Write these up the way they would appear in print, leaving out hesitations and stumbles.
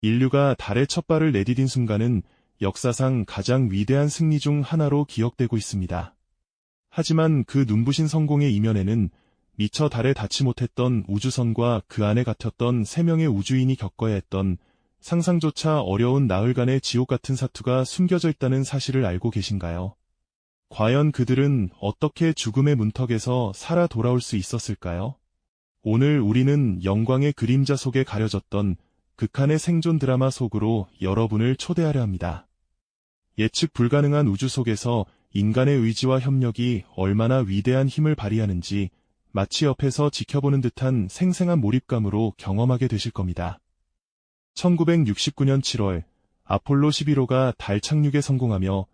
인류가 달에 첫 발을 내디딘 순간은 역사상 가장 위대한 승리 중 하나로 기억되고 있습니다. 하지만 그 눈부신 성공의 이면에는 미처 달에 닿지 못했던 우주선과 그 안에 갇혔던 3명의 우주인이 겪어야 했던 상상조차 어려운 나흘간의 지옥 같은 사투가 숨겨져 있다는 사실을 알고 계신가요? 과연 그들은 어떻게 죽음의 문턱에서 살아 돌아올 수 있었을까요? 오늘 우리는 영광의 그림자 속에 가려졌던 극한의 생존 드라마 속으로 여러분을 초대하려 합니다. 예측 불가능한 우주 속에서 인간의 의지와 협력이 얼마나 위대한 힘을 발휘하는지 마치 옆에서 지켜보는 듯한 생생한 몰입감으로 경험하게 되실 겁니다. 1969년 7월 아폴로 11호가 달 착륙에 성공하며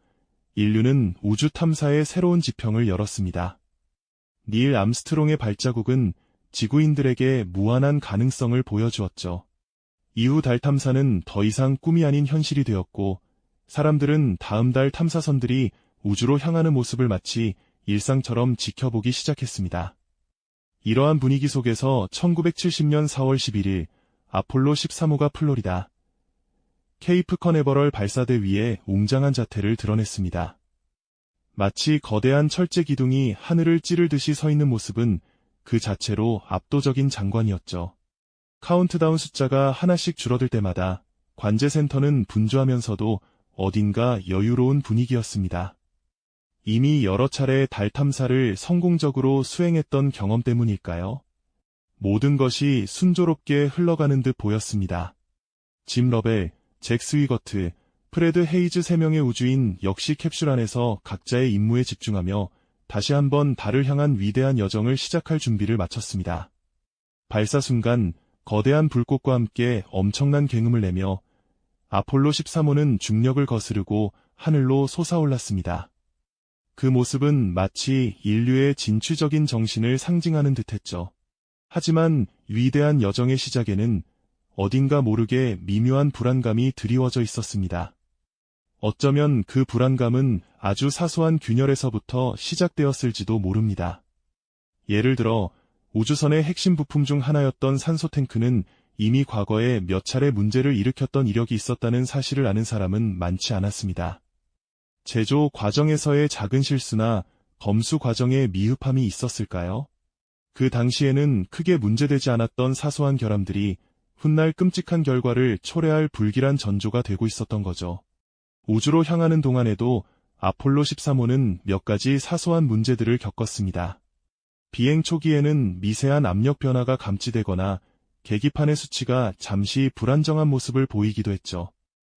인류는 우주 탐사의 새로운 지평을 열었습니다. 닐 암스트롱의 발자국은 지구인들에게 무한한 가능성을 보여주었죠. 이후 달 탐사는 더 이상 꿈이 아닌 현실이 되었고, 사람들은 다음 달 탐사선들이 우주로 향하는 모습을 마치 일상처럼 지켜보기 시작했습니다. 이러한 분위기 속에서 1970년 4월 11일 아폴로 13호가 플로리다 케이프 커네버럴 발사대 위에 웅장한 자태를 드러냈습니다. 마치 거대한 철제 기둥이 하늘을 찌르듯이 서 있는 모습은 그 자체로 압도적인 장관이었죠. 카운트다운 숫자가 하나씩 줄어들 때마다 관제센터는 분주하면서도 어딘가 여유로운 분위기였습니다. 이미 여러 차례 달 탐사를 성공적으로 수행했던 경험 때문일까요? 모든 것이 순조롭게 흘러가는 듯 보였습니다. 짐 러벨, 잭 스위거트, 프레드 헤이즈 3명의 우주인 역시 캡슐 안에서 각자의 임무에 집중하며 다시 한번 달을 향한 위대한 여정을 시작할 준비를 마쳤습니다. 발사 순간 거대한 불꽃과 함께 엄청난 굉음을 내며 아폴로 13호는 중력을 거스르고 하늘로 솟아올랐습니다. 그 모습은 마치 인류의 진취적인 정신을 상징하는 듯했죠. 하지만 위대한 여정의 시작에는 어딘가 모르게 미묘한 불안감이 드리워져 있었습니다. 어쩌면 그 불안감은 아주 사소한 균열에서부터 시작되었을지도 모릅니다. 예를 들어 우주선의 핵심 부품 중 하나였던 산소 탱크는 이미 과거에 몇 차례 문제를 일으켰던 이력이 있었다는 사실을 아는 사람은 많지 않았습니다. 제조 과정에서의 작은 실수나 검수 과정에 미흡함이 있었을까요? 그 당시에는 크게 문제되지 않았던 사소한 결함들이 훗날 끔찍한 결과를 초래할 불길한 전조가 되고 있었던 거죠. 우주로 향하는 동안에도 아폴로 13호는 몇 가지 사소한 문제들을 겪었습니다. 비행 초기에는 미세한 압력 변화가 감지되거나 계기판의 수치가 잠시 불안정한 모습을 보이기도 했죠.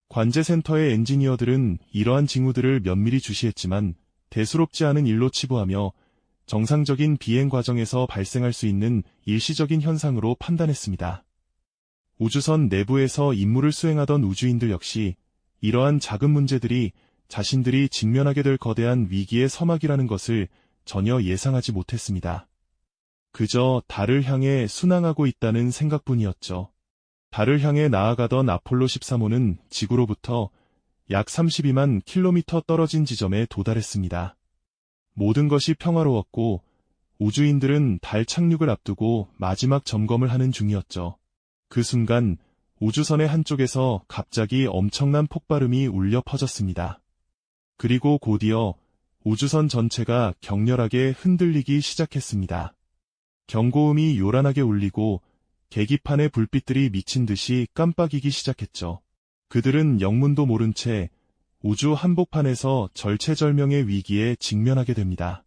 관제센터의 엔지니어들은 이러한 징후들을 면밀히 주시했지만 대수롭지 않은 일로 치부하며 정상적인 비행 과정에서 발생할 수 있는 일시적인 현상으로 판단했습니다. 우주선 내부에서 임무를 수행하던 우주인들 역시 이러한 작은 문제들이 자신들이 직면하게 될 거대한 위기의 서막이라는 것을 전혀 예상하지 못했습니다. 그저 달을 향해 순항하고 있다는 생각뿐이었죠. 달을 향해 나아가던 아폴로 13호는 지구로부터 약 32만 킬로미터 떨어진 지점에 도달했습니다. 모든 것이 평화로웠고 우주인들은 달 착륙을 앞두고 마지막 점검을 하는 중이었죠. 그 순간 우주선의 한쪽에서 갑자기 엄청난 폭발음이 울려 퍼졌습니다. 그리고 곧이어 우주선 전체가 격렬하게 흔들리기 시작했습니다. 경고음이 요란하게 울리고 계기판의 불빛들이 미친 듯이 깜빡이기 시작했죠. 그들은 영문도 모른 채 우주 한복판에서 절체절명의 위기에 직면하게 됩니다.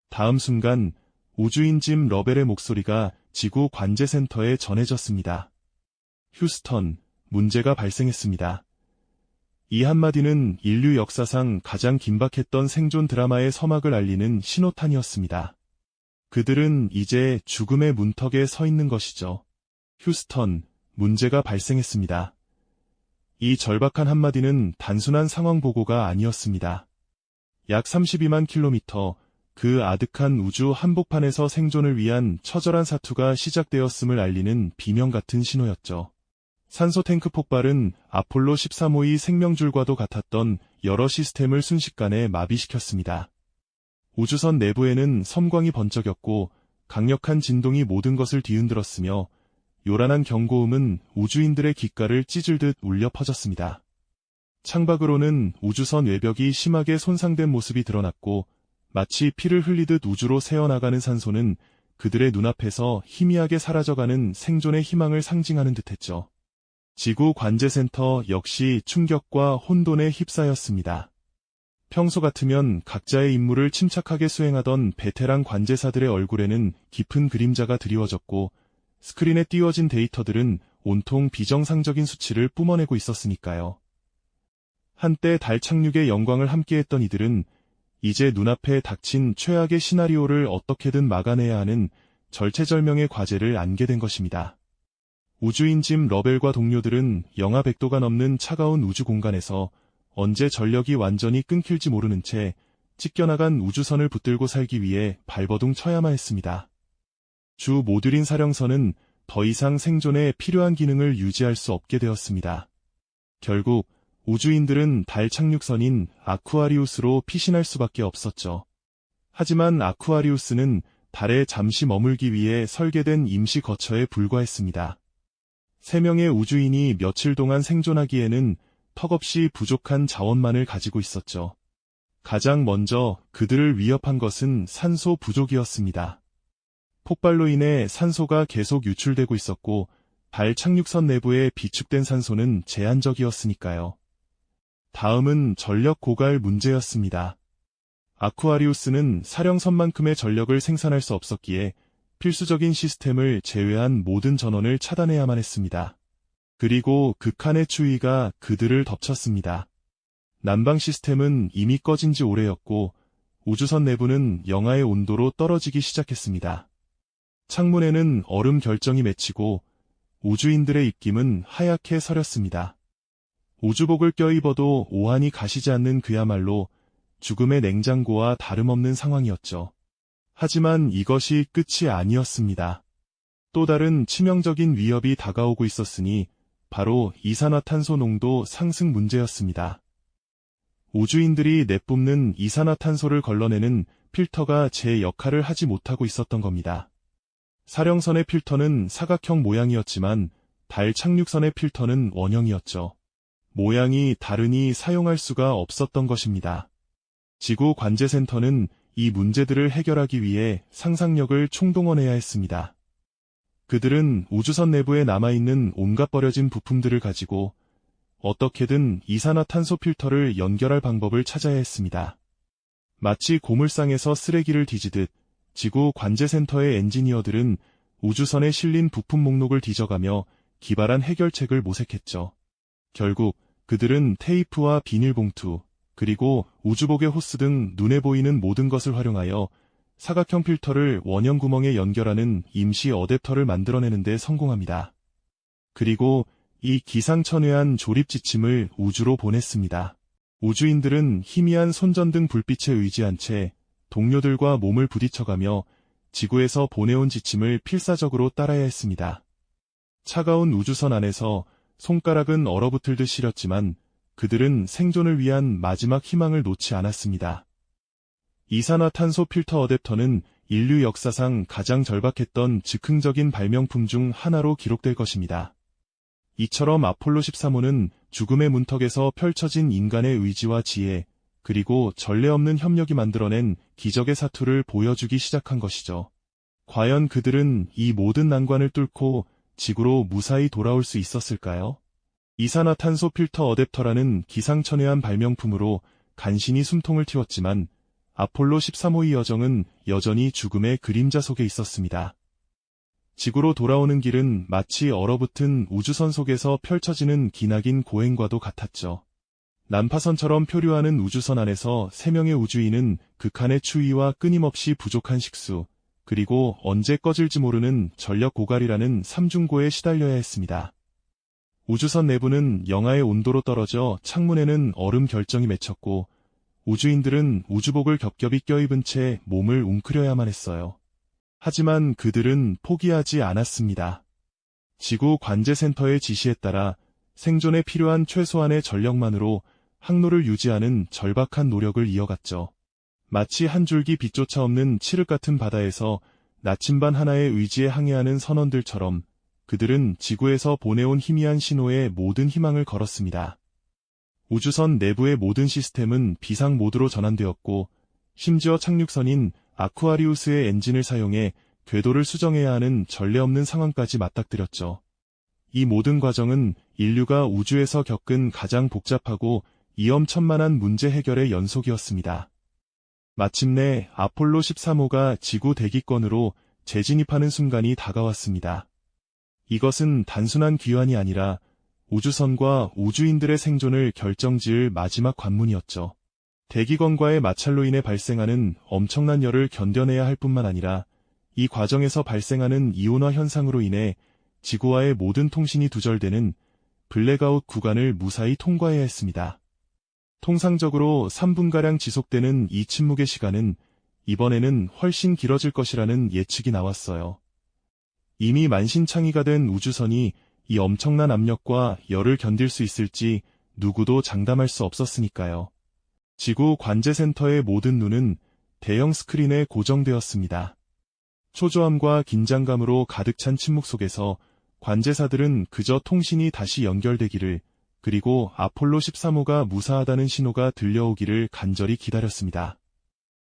다음 순간 우주인 짐 러벨의 목소리가 지구 관제센터에 전해졌습니다. 휴스턴, 문제가 발생했습니다. 이 한마디는 인류 역사상 가장 긴박했던 생존 드라마의 서막을 알리는 신호탄이었습니다. 그들은 이제 죽음의 문턱에 서 있는 것이죠. 휴스턴, 문제가 발생했습니다. 이 절박한 한마디는 단순한 상황 보고가 아니었습니다. 약 32만 킬로미터, 그 아득한 우주 한복판에서 생존을 위한 처절한 사투가 시작되었음을 알리는 비명 같은 신호였죠. 산소 탱크 폭발은 아폴로 13호의 생명줄과도 같았던 여러 시스템을 순식간에 마비시켰습니다. 우주선 내부에는 섬광이 번쩍였고 강력한 진동이 모든 것을 뒤흔들었으며 요란한 경고음은 우주인들의 귓가를 찢을듯 울려 퍼졌습니다. 창밖으로는 우주선 외벽이 심하게 손상된 모습이 드러났고 마치 피를 흘리듯 우주로 새어나가는 산소는 그들의 눈앞에서 희미하게 사라져가는 생존의 희망을 상징하는 듯했죠. 지구 관제센터 역시 충격과 혼돈에 휩싸였습니다. 평소 같으면 각자의 임무를 침착하게 수행하던 베테랑 관제사들의 얼굴에는 깊은 그림자가 드리워졌고 스크린에 띄워진 데이터들은 온통 비정상적인 수치를 뿜어내고 있었으니까요. 한때 달 착륙의 영광을 함께했던 이들은 이제 눈앞에 닥친 최악의 시나리오를 어떻게든 막아내야 하는 절체절명의 과제를 안게 된 것입니다. 우주인 짐 러벨과 동료들은 영하 100도가 넘는 차가운 우주 공간에서 언제 전력이 완전히 끊길지 모르는 채 찢겨나간 우주선을 붙들고 살기 위해 발버둥 쳐야만 했습니다. 주 모듈인 사령선은 더 이상 생존에 필요한 기능을 유지할 수 없게 되었습니다. 결국 우주인들은 달 착륙선인 아쿠아리우스로 피신할 수밖에 없었죠. 하지만 아쿠아리우스는 달에 잠시 머물기 위해 설계된 임시 거처에 불과했습니다. 3명의 우주인이 며칠 동안 생존하기에는 턱없이 부족한 자원만을 가지고 있었죠. 가장 먼저 그들을 위협한 것은 산소 부족이었습니다. 폭발로 인해 산소가 계속 유출되고 있었고 달 착륙선 내부에 비축된 산소는 제한적이었으니까요. 다음은 전력 고갈 문제였습니다. 아쿠아리우스는 사령선만큼의 전력을 생산할 수 없었기에 필수적인 시스템을 제외한 모든 전원을 차단해야만 했습니다. 그리고 극한의 추위가 그들을 덮쳤습니다. 난방 시스템은 이미 꺼진 지 오래였고 우주선 내부는 영하의 온도로 떨어지기 시작했습니다. 창문에는 얼음 결정이 맺히고 우주인들의 입김은 하얗게 서렸습니다. 우주복을 껴입어도 오한이 가시지 않는 그야말로 죽음의 냉장고와 다름없는 상황이었죠. 하지만 이것이 끝이 아니었습니다. 또 다른 치명적인 위협이 다가오고 있었으니 바로 이산화탄소 농도 상승 문제였습니다. 우주인들이 내뿜는 이산화탄소를 걸러내는 필터가 제 역할을 하지 못하고 있었던 겁니다. 사령선의 필터는 사각형 모양이었지만 달 착륙선의 필터는 원형이었죠. 모양이 다르니 사용할 수가 없었던 것입니다. 지구 관제센터는 이 문제들을 해결하기 위해 상상력을 총동원해야 했습니다. 그들은 우주선 내부에 남아있는 온갖 버려진 부품들을 가지고 어떻게든 이산화탄소 필터를 연결할 방법을 찾아야 했습니다. 마치 고물상에서 쓰레기를 뒤지듯 지구 관제센터의 엔지니어들은 우주선에 실린 부품 목록을 뒤져가며 기발한 해결책을 모색했죠. 결국 그들은 테이프와 비닐봉투, 그리고 우주복의 호스 등 눈에 보이는 모든 것을 활용하여 사각형 필터를 원형 구멍에 연결하는 임시 어댑터를 만들어내는 데 성공합니다. 그리고 이 기상천외한 조립 지침을 우주로 보냈습니다. 우주인들은 희미한 손전등 불빛에 의지한 채 동료들과 몸을 부딪혀가며 지구에서 보내온 지침을 필사적으로 따라야 했습니다. 차가운 우주선 안에서 손가락은 얼어붙을 듯 시렸지만 그들은 생존을 위한 마지막 희망을 놓지 않았습니다. 이산화탄소 필터 어댑터는 인류 역사상 가장 절박했던 즉흥적인 발명품 중 하나로 기록될 것입니다. 이처럼 아폴로 13호는 죽음의 문턱에서 펼쳐진 인간의 의지와 지혜, 그리고 전례 없는 협력이 만들어낸 기적의 사투를 보여주기 시작한 것이죠. 과연 그들은 이 모든 난관을 뚫고 지구로 무사히 돌아올 수 있었을까요? 이산화탄소 필터 어댑터라는 기상천외한 발명품으로 간신히 숨통을 틔웠지만 아폴로 13호의 여정은 여전히 죽음의 그림자 속에 있었습니다. 지구로 돌아오는 길은 마치 얼어붙은 우주선 속에서 펼쳐지는 기나긴 고행과도 같았죠. 난파선처럼 표류하는 우주선 안에서 3명의 우주인은 극한의 추위와 끊임없이 부족한 식수, 그리고 언제 꺼질지 모르는 전력 고갈이라는 삼중고에 시달려야 했습니다. 우주선 내부는 영하의 온도로 떨어져 창문에는 얼음 결정이 맺혔고 우주인들은 우주복을 겹겹이 껴입은 채 몸을 웅크려야만 했어요. 하지만 그들은 포기하지 않았습니다. 지구 관제센터의 지시에 따라 생존에 필요한 최소한의 전력만으로 항로를 유지하는 절박한 노력을 이어갔죠. 마치 한 줄기 빛조차 없는 칠흑 같은 바다에서 나침반 하나의 의지에 항해하는 선원들처럼 그들은 지구에서 보내온 희미한 신호에 모든 희망을 걸었습니다. 우주선 내부의 모든 시스템은 비상 모드로 전환되었고, 심지어 착륙선인 아쿠아리우스의 엔진을 사용해 궤도를 수정해야 하는 전례 없는 상황까지 맞닥뜨렸죠. 이 모든 과정은 인류가 우주에서 겪은 가장 복잡하고 위험천만한 문제 해결의 연속이었습니다. 마침내 아폴로 13호가 지구 대기권으로 재진입하는 순간이 다가왔습니다. 이것은 단순한 귀환이 아니라 우주선과 우주인들의 생존을 결정지을 마지막 관문이었죠. 대기권과의 마찰로 인해 발생하는 엄청난 열을 견뎌내야 할 뿐만 아니라 이 과정에서 발생하는 이온화 현상으로 인해 지구와의 모든 통신이 두절되는 블랙아웃 구간을 무사히 통과해야 했습니다. 통상적으로 3분가량 지속되는 이 침묵의 시간은 이번에는 훨씬 길어질 것이라는 예측이 나왔어요. 이미 만신창이가 된 우주선이 이 엄청난 압력과 열을 견딜 수 있을지 누구도 장담할 수 없었으니까요. 지구 관제센터의 모든 눈은 대형 스크린에 고정되었습니다. 초조함과 긴장감으로 가득 찬 침묵 속에서 관제사들은 그저 통신이 다시 연결되기를, 그리고 아폴로 13호가 무사하다는 신호가 들려오기를 간절히 기다렸습니다.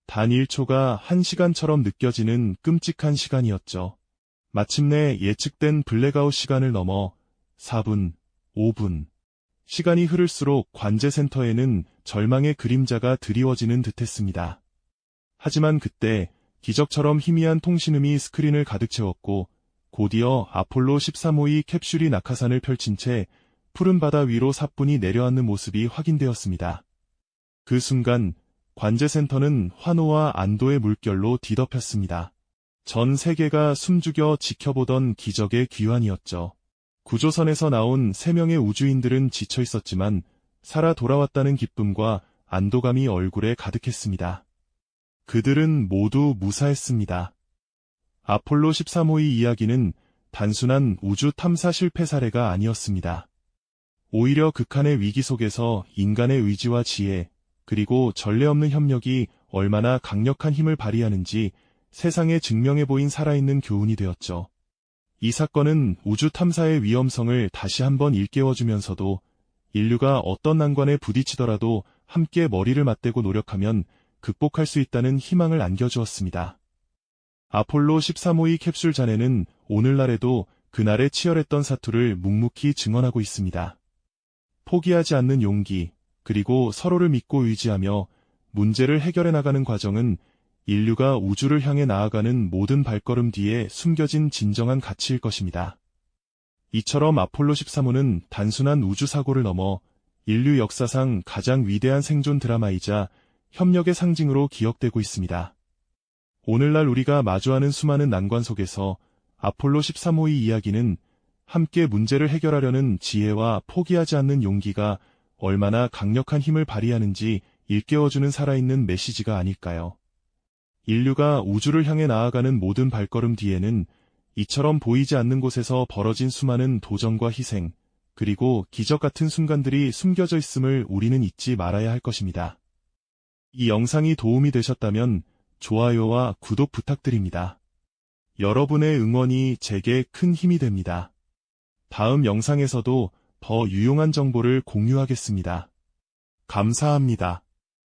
단 1초가 1시간처럼 느껴지는 끔찍한 시간이었죠. 마침내 예측된 블랙아웃 시간을 넘어 4분, 5분. 시간이 흐를수록 관제센터에는 절망의 그림자가 드리워지는 듯했습니다. 하지만 그때 기적처럼 희미한 통신음이 스크린을 가득 채웠고, 곧이어 아폴로 13호의 캡슐이 낙하산을 펼친 채 푸른 바다 위로 사뿐히 내려앉는 모습이 확인되었습니다. 그 순간 관제센터는 환호와 안도의 물결로 뒤덮였습니다. 전 세계가 숨죽여 지켜보던 기적의 귀환이었죠. 구조선에서 나온 3명의 우주인들은 지쳐 있었지만 살아 돌아왔다는 기쁨과 안도감이 얼굴에 가득했습니다. 그들은 모두 무사했습니다. 아폴로 13호의 이야기는 단순한 우주 탐사 실패 사례가 아니었습니다. 오히려 극한의 위기 속에서 인간의 의지와 지혜, 그리고 전례 없는 협력이 얼마나 강력한 힘을 발휘하는지 세상에 증명해 보인 살아있는 교훈이 되었죠. 이 사건은 우주 탐사의 위험성을 다시 한번 일깨워주면서도 인류가 어떤 난관에 부딪히더라도 함께 머리를 맞대고 노력하면 극복할 수 있다는 희망을 안겨주었습니다. 아폴로 13호의 캡슐 잔해는 오늘날에도 그날의 치열했던 사투를 묵묵히 증언하고 있습니다. 포기하지 않는 용기, 그리고 서로를 믿고 의지하며 문제를 해결해 나가는 과정은 인류가 우주를 향해 나아가는 모든 발걸음 뒤에 숨겨진 진정한 가치일 것입니다. 이처럼 아폴로 13호는 단순한 우주사고를 넘어 인류 역사상 가장 위대한 생존 드라마이자 협력의 상징으로 기억되고 있습니다. 오늘날 우리가 마주하는 수많은 난관 속에서 아폴로 13호의 이야기는 함께 문제를 해결하려는 지혜와 포기하지 않는 용기가 얼마나 강력한 힘을 발휘하는지 일깨워주는 살아있는 메시지가 아닐까요? 인류가 우주를 향해 나아가는 모든 발걸음 뒤에는 이처럼 보이지 않는 곳에서 벌어진 수많은 도전과 희생, 그리고 기적 같은 순간들이 숨겨져 있음을 우리는 잊지 말아야 할 것입니다. 이 영상이 도움이 되셨다면 좋아요와 구독 부탁드립니다. 여러분의 응원이 제게 큰 힘이 됩니다. 다음 영상에서도 더 유용한 정보를 공유하겠습니다. 감사합니다.